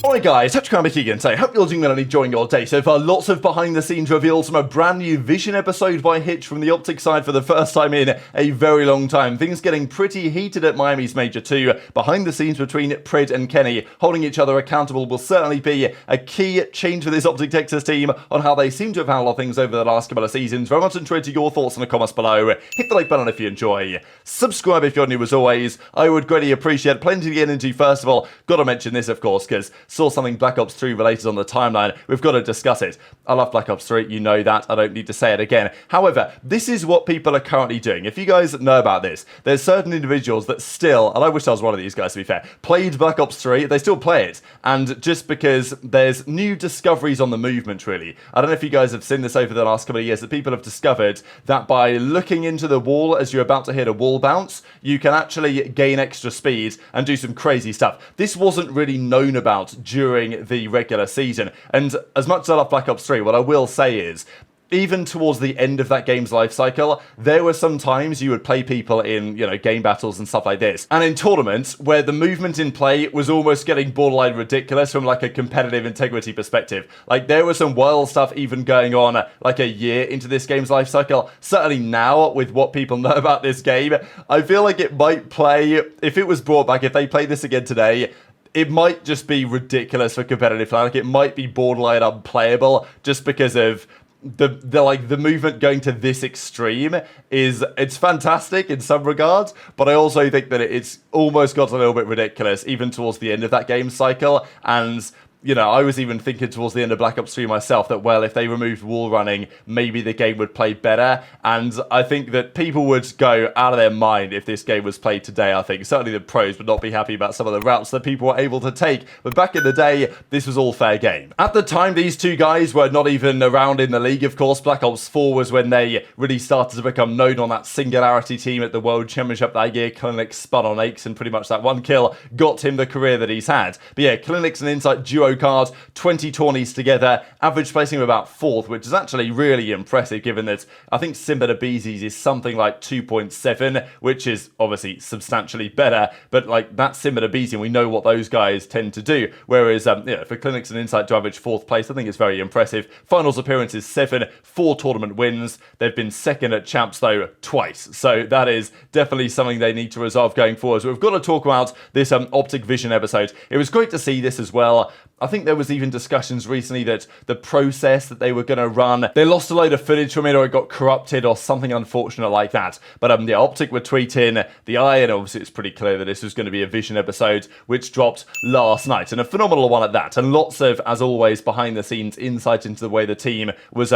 Alright guys, TacticalRab again, so I hope you're doing well and enjoying your day. So far, lots of behind the scenes reveals from a brand new Vision episode by Hitch from the OpTic side for the first time in a very long time. Things getting pretty heated at Miami's Major 2. Behind the scenes between Prid and Kenny, holding each other accountable will certainly be a key change for this OpTic Texas team on how they seem to have handled things over the last couple of seasons. Very much enjoyed your thoughts in the comments below. Hit the like button if you enjoy. Subscribe if you're new as always. I would greatly appreciate plenty to get into. First of all, gotta mention this of course, because saw something Black Ops 3 related on the timeline. We've got to discuss it. I love Black Ops 3, you know that. I don't need to say it again. However, this is what people are currently doing. If you guys know about this, there's certain individuals that still, and I wish I was one of these guys to be fair, played Black Ops 3, they still play it. And just because there's new discoveries on the movement, really. I don't know if you guys have seen this over the last couple of years, that people have discovered that by looking into the wall as you're about to hit a wall bounce, you can actually gain extra speed and do some crazy stuff. This wasn't really known about during the regular season, and as much as I love Black Ops 3, what I will say is, even towards the end of that game's life cycle, there were some times you would play people in, game battles and stuff like this, and in tournaments where the movement in play was almost getting borderline ridiculous from like a competitive integrity perspective. Like there was some wild stuff even going on like a year into this game's life cycle. Certainly now, with what people know about this game, I feel like it might play, if it was brought back, if they played this again today, it might just be ridiculous for competitive play. Like it might be borderline unplayable just because of the movement going to this extreme. It's fantastic in some regards, but I also think that it's almost got a little bit ridiculous even towards the end of that game cycle. And I was even thinking towards the end of Black Ops 3 myself that, well, if they removed wall running, maybe the game would play better. And I think that people would go out of their mind if this game was played today, I think. Certainly the pros would not be happy about some of the routes that people were able to take. But back in the day, this was all fair game. At the time, these two guys were not even around in the league, of course. Black Ops 4 was when they really started to become known on that Singularity team at the World Championship that year. CleanX spun on Aches, and pretty much that one kill got him the career that he's had. But yeah, CleanX and Insight duo card, 20 tourneys together, average placing of about 4th, which is actually really impressive given that I think Simp and aBeZy is something like 2.7, which is obviously substantially better, but like that's Simp and aBeZy, and we know what those guys tend to do. Whereas for CleanX and Insight to average 4th place, I think it's very impressive. Finals appearances 7, 4 tournament wins. They've been second at Champs though twice, so that is definitely something they need to resolve going forward. So we've got to talk about this OpTic Vision episode. It was great to see this as well. I think there was even discussions recently that the process that they were going to run, they lost a load of footage from it, or it got corrupted or something unfortunate like that. But OpTic were tweeting the eye, and obviously it's pretty clear that this was going to be a Vision episode, which dropped last night, and a phenomenal one at that. And lots of, as always, behind the scenes insight into the way the team was,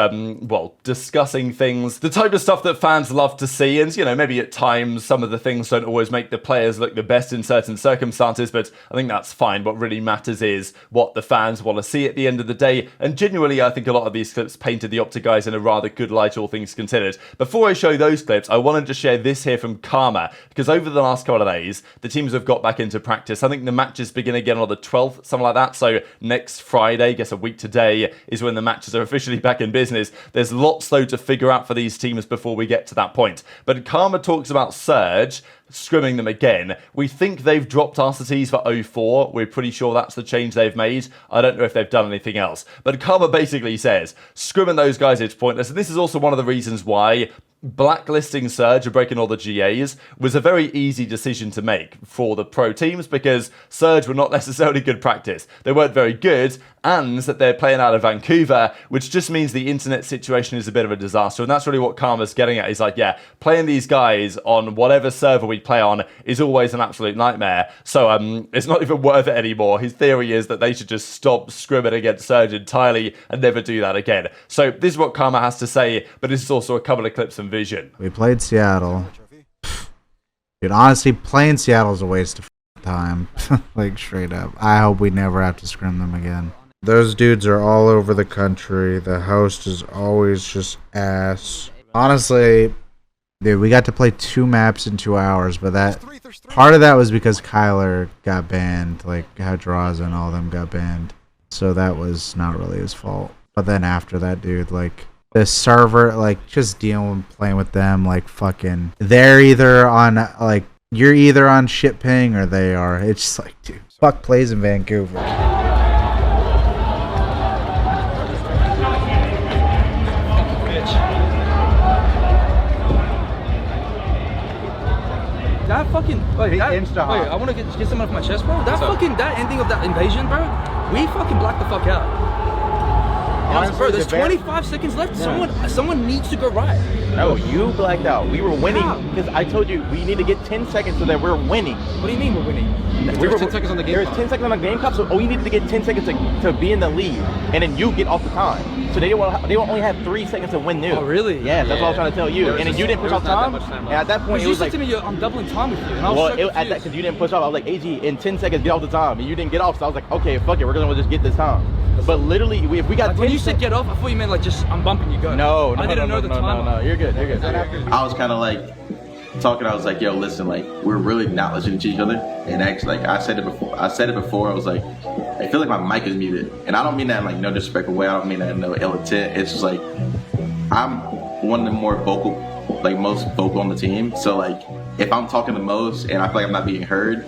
discussing things, the type of stuff that fans love to see. And maybe at times some of the things don't always make the players look the best in certain circumstances, but I think that's fine. What really matters is what the fans want to see at the end of the day, and genuinely I think a lot of these clips painted the OpTic guys in a rather good light, all things considered. Before I show those clips, I wanted to share this here from Karma, because over the last couple of days the teams have got back into practice. I think the matches begin again on the 12th, something like that, so next Friday, I guess a week today, is when the matches are officially back in business. There's lots though to figure out for these teams before we get to that point, but Karma talks about Surge scrimming them again. We think they've dropped RCTs for 04. We're pretty sure that's the change they've made. I don't know if they've done anything else. But Karma basically says, scrimming those guys is pointless. And this is also one of the reasons why blacklisting Surge and breaking all the GAs was a very easy decision to make for the pro teams, because Surge were not necessarily good practice. They weren't very good, and that they're playing out of Vancouver, which just means the internet situation is a bit of a disaster. And that's really what Karma's getting at. Is like, yeah, playing these guys on whatever server we play on is always an absolute nightmare. So it's not even worth it anymore. His theory is that they should just stop scrimming against Surge entirely and never do that again. So this is what Karma has to say, but this is also a couple of clips from Vision. We played Seattle. Dude, honestly, playing Seattle is a waste of time. Like, straight up. I hope we never have to scrim them again. Those dudes are all over the country. The host is always just ass. Honestly, dude, we got to play 2 maps in 2 hours, but that part of that was because Kyler got banned. Like, how Drazah and all of them got banned. So that was not really his fault. But then after that, dude, like, the server, like, just dealing, playing with them, like, fucking, they're either on, like, you're either on shit ping or they are. It's just like, dude, fuck plays in Vancouver. That fucking wait, I Insta-hop. want to get something off my chest, bro. That fucking that ending of that invasion, bro. We fucking blacked the fuck out. Honestly, bro, there's 25 seconds left. Someone needs to go right. No, you blacked out. We were winning because I told you we need to get 10 seconds so that we're winning. What do you mean we're winning? We were 10 seconds on the game. There's 10 seconds on the game clock, so we needed to get 10 seconds to be in the lead, and then you get off the time. So they will only have 3 seconds to win new. Oh, really? Yeah, that's what I was trying to tell you. And then you didn't push off time. And at that point, it was like, to me, I'm doubling time with you. And I was well, at that because you didn't push off. I was like, AG, in 10 seconds, get off the time, and you didn't get off. So I was like, okay, fuck it, we're gonna just get this time. But literally, if we got 10 when you said get off, I thought you meant like just I'm bumping you. Go. No, I didn't know the time. No, you're good. You're good. I was kind of like talking. I was like, "Yo, listen, like we're really not listening to each other." And actually, like I said it before. I was like, I feel like my mic is muted, and I don't mean that in like no disrespectful way. I don't mean that in no ill intent. It's just like I'm one of the more vocal, like most vocal on the team. So like if I'm talking the most and I feel like I'm not being heard,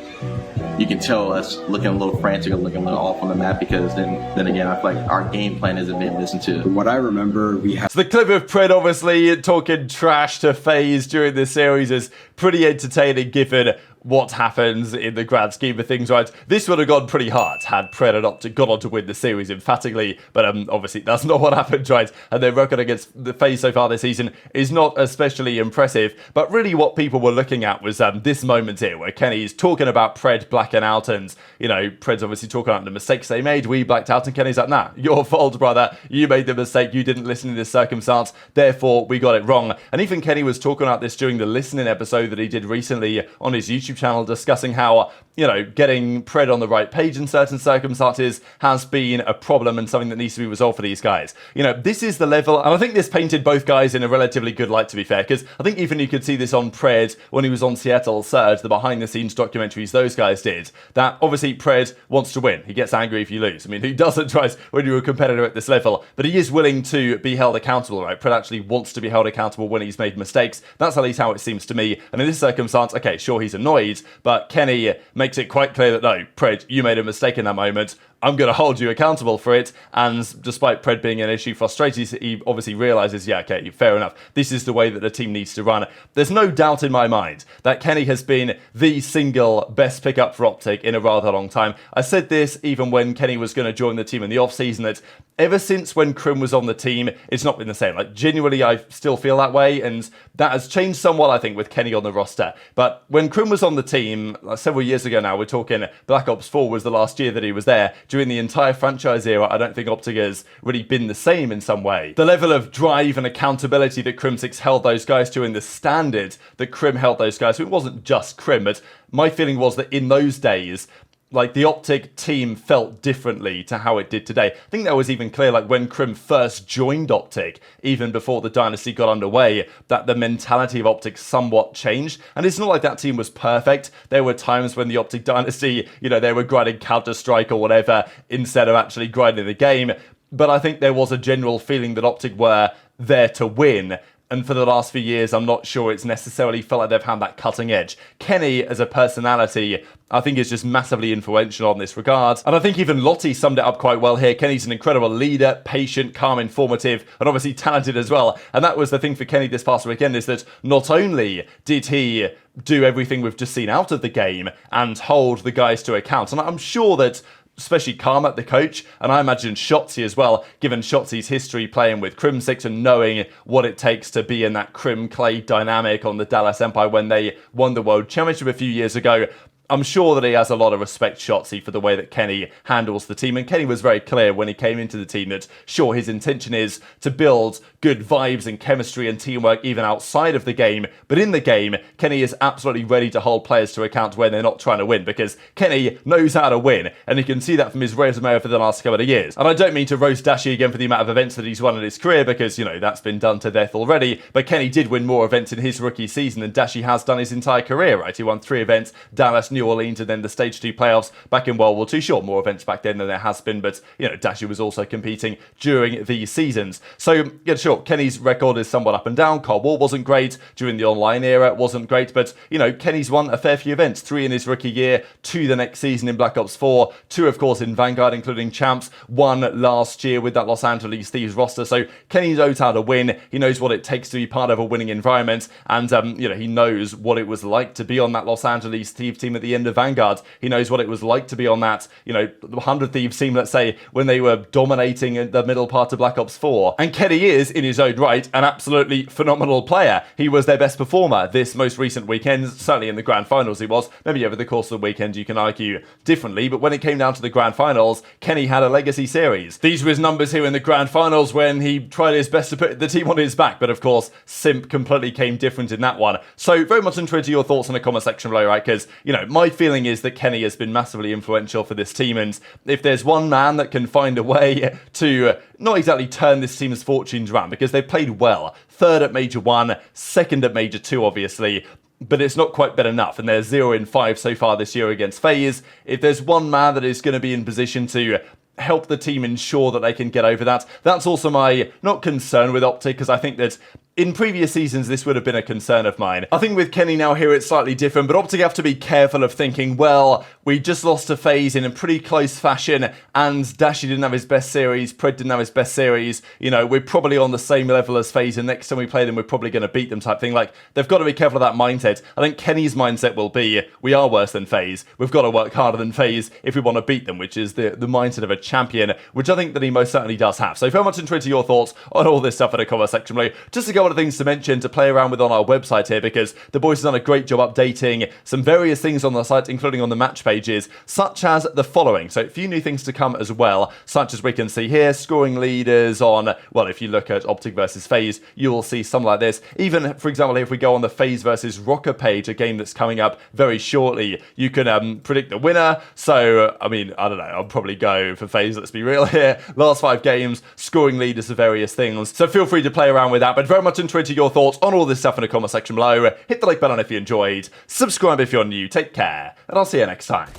you can tell us looking a little frantic or looking a little off on the map because then again, I feel like our game plan isn't being listened to. What I remember, we had... So the clip of Pred obviously talking trash to FaZe during this series is pretty entertaining given what happens in the grand scheme of things, right? This would have gone pretty hard had Pred and OpTic gone on to win the series emphatically, but obviously that's not what happened, right? And their record against the FaZe so far this season is not especially impressive, but really what people were looking at was this moment here where Kenny's talking about Pred blacking out and, you know, Pred's obviously talking about the mistakes they made, we blacked out, and Kenny's like, nah, your fault, brother, you made the mistake, you didn't listen in this circumstance, therefore we got it wrong. And even Kenny was talking about this during the listening episode that he did recently on his YouTube channel, discussing how, you know, getting Pred on the right page in certain circumstances has been a problem and something that needs to be resolved for these guys. You know, this is the level, and I think this painted both guys in a relatively good light, to be fair, because I think even you could see this on Pred when he was on Seattle Surge, the behind-the-scenes documentaries those guys did, that obviously Pred wants to win. He gets angry if you lose. I mean, who doesn't, right, when you're a competitor at this level? But he is willing to be held accountable, right? Pred actually wants to be held accountable when he's made mistakes. That's at least how it seems to me. And in this circumstance, okay, sure, he's annoyed, but Kenny makes it quite clear that, no, Pred, you made a mistake in that moment. I'm going to hold you accountable for it. And despite Pred being an issue frustrated, he obviously realizes, yeah, okay, fair enough. This is the way that the team needs to run. There's no doubt in my mind that Kenny has been the single best pickup for OpTic in a rather long time. I said this even when Kenny was going to join the team in the off-season, that ever since when Kremp was on the team, it's not been the same. Like, genuinely, I still feel that way, and that has changed somewhat, I think, with Kenny on the roster. But when Kremp was on the team, like several years ago now, we're talking Black Ops 4 was the last year that he was there. During the entire franchise era, I don't think OpTic has really been the same in some way. The level of drive and accountability that Kremp held those guys to, and the standard that Kremp held those guys to, it wasn't just Kremp, but my feeling was that in those days, like, the OpTic team felt differently to how it did today. I think that was even clear, like, when Kremp first joined OpTic, even before the dynasty got underway, that the mentality of OpTic somewhat changed. And it's not like that team was perfect. There were times when the OpTic dynasty, you know, they were grinding Counter-Strike or whatever instead of actually grinding the game. But I think there was a general feeling that OpTic were there to win. And for the last few years, I'm not sure it's necessarily felt like they've had that cutting edge. Kenny, as a personality, I think is just massively influential on this regard. And I think even Lottie summed it up quite well here. Kenny's an incredible leader, patient, calm, informative, and obviously talented as well. And that was the thing for Kenny this past weekend, is that not only did he do everything we've just seen out of the game and hold the guys to account, and I'm sure that especially Karma, the coach, and I imagine Shotzzy as well, given Shotzi's history playing with Crim6 and knowing what it takes to be in that Crim Clay dynamic on the Dallas Empire when they won the World Championship a few years ago. I'm sure that he has a lot of respect, Shotzzy, for the way that Kenny handles the team. And Kenny was very clear when he came into the team that, sure, his intention is to build good vibes and chemistry and teamwork even outside of the game. But in the game, Kenny is absolutely ready to hold players to account when they're not trying to win, because Kenny knows how to win. And you can see that from his resume over the last couple of years. And I don't mean to roast Dashy again for the amount of events that he's won in his career, because, you know, that's been done to death already. But Kenny did win more events in his rookie season than Dashy has done his entire career, right? He won 3 events, Dallas, New Orleans and then the Stage 2 playoffs back in World War II. Sure, more events back then than there has been, but, you know, Dashy was also competing during these seasons. So, yeah, sure, Kenny's record is somewhat up and down. Cold War wasn't great. During the online era, it wasn't great, but, you know, Kenny's won a fair few events. 3 in his rookie year, 2 the next season in Black Ops 4, 2, of course, in Vanguard, including champs, 1 last year with that Los Angeles Thieves roster. So Kenny knows how to win. He knows what it takes to be part of a winning environment, and, you know, he knows what it was like to be on that Los Angeles Thieves team at the end of Vanguard. He knows what it was like to be on that, you know, 100 Thieves team, let's say, when they were dominating in the middle part of Black Ops 4. And Kenny is, in his own right, an absolutely phenomenal player. He was their best performer this most recent weekend, certainly in the Grand Finals he was. Maybe over the course of the weekend you can argue differently, but when it came down to the Grand Finals, Kenny had a legacy series. These were his numbers here in the Grand Finals when he tried his best to put the team on his back, but of course, Simp completely came different in that one. So very much interested to your thoughts in the comment section below, right? Because, you know, my feeling is that Kenny has been massively influential for this team, and if there's one man that can find a way to not exactly turn this team's fortunes around, because they've played well. 3rd at Major 1, 2nd at Major 2, obviously, but it's not quite been enough, and they're 0 in 5 so far this year against FaZe. If there's one man that is going to be in position to help the team ensure that they can get over that, that's also my, not concern with OpTic, because I think that in previous seasons, this would have been a concern of mine. I think with Kenny now here, it's slightly different, but OpTic have to be careful of thinking, well, we just lost to FaZe in a pretty close fashion, and Dashy didn't have his best series, Pred didn't have his best series, you know, we're probably on the same level as FaZe, and next time we play them, we're probably going to beat them type thing. Like, they've got to be careful of that mindset. I think Kenny's mindset will be, we are worse than FaZe, we've got to work harder than FaZe if we want to beat them, which is the mindset of a champion, which I think that he most certainly does have. So very much interested to your thoughts on all this stuff in the comment section below. Just to go on to things to mention, to play around with on our website here, because the boys have done a great job updating some various things on the site, including on the match pages, such as the following. So a few new things to come as well, such as we can see here, scoring leaders on, well, if you look at OpTic versus FaZe, you will see something like this. Even, for example, if we go on the FaZe versus Rocker page, a game that's coming up very shortly, you can predict the winner. So, I mean, I don't know, I'll probably go for FaZe, let's be real here. Last 5 games, scoring leaders of various things. So feel free to play around with that, but very much interested to your thoughts on all this stuff in the comment section below. Hit the like button if you enjoyed, subscribe if you're new, take care, and I'll see you next time.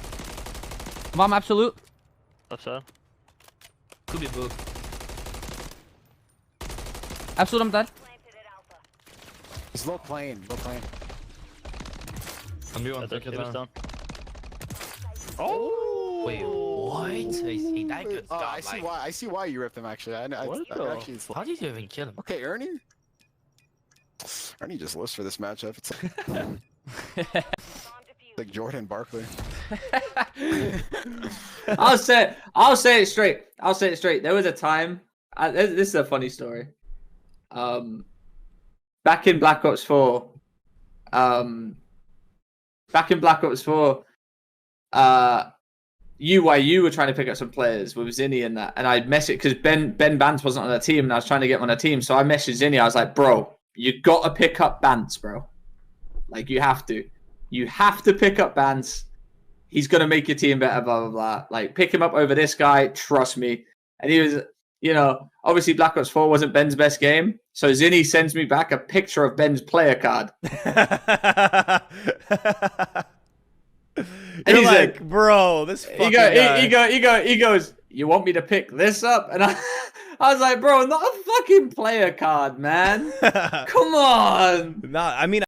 Bomb absolute. Left side. Could be blue. Absolute, I'm dead. He's low plane, low plane. Down. Oh! Wait, what? Is he that good? Oh, I see why. I see why you ripped him. Actually, I actually. How did you even kill him? Okay, Ernie. Ernie just lives for this matchup. It's like Jordan Barkley. I'll say it straight. I'll say it straight. There was a time. This is a funny story. Back in Black Ops 4. You were trying to pick up some players with Zinni and that, and I messaged because Ben Bance wasn't on the team, and I was trying to get him on a team. So I messaged Zinni. I was like, "Bro, you got to pick up Bance, bro. Like you have to pick up Bance. He's gonna make your team better. Blah blah blah. Like pick him up over this guy. Trust me." And he was, you know, obviously Black Ops 4 wasn't Ben's best game. So Zinni sends me back a picture of Ben's player card. You're like, bro, this fucking guy. He goes, you want me to pick this up? And I was like, bro, not a fucking player card, man. Come on. Nah, I mean,